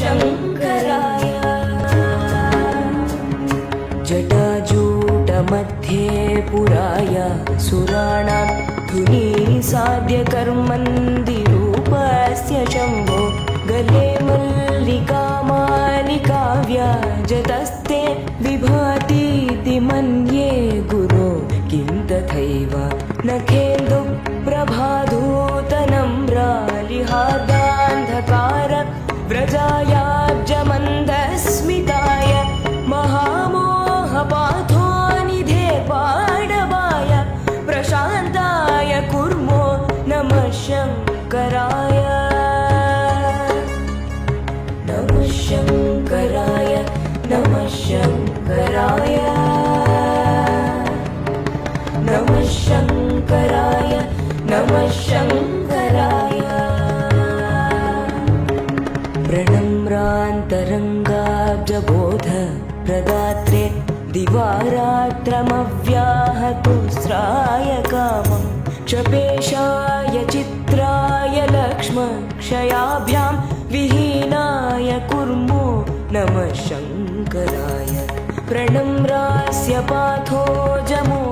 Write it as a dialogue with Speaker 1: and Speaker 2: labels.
Speaker 1: शङ्कराय जटाजूटमध्ये पुराय सुराणां धुनी साध्यकर्मन्दिरूपस्य शम्भो गले मल्लिका मालिकाव्याजतस्ते विभातीति मन्ये गुरो किं तथैव नखेन्दुप्रभाधूतनम्रालिहार्दान्धकार व्रजायाब्जमन्दस्मिताय महामोहपाथोनिधे पाडवाय प्रशान्ताय कुर्मो नमः शङ्कराय नमः शङ्कराय नमः शङ्कराय नमः शङ्कराय नमः शङ्कराय प्रणम्रान्तरङ्गाब्जबोध प्रदात्रे दिवारात्रमव्याहतुस्राय कामं क्षपेशाय चित्राय लक्ष्मक्षयाभ्यां विहीनाय कुर्मो नमः शङ्कराय प्रणम्रास्य पाथो जमो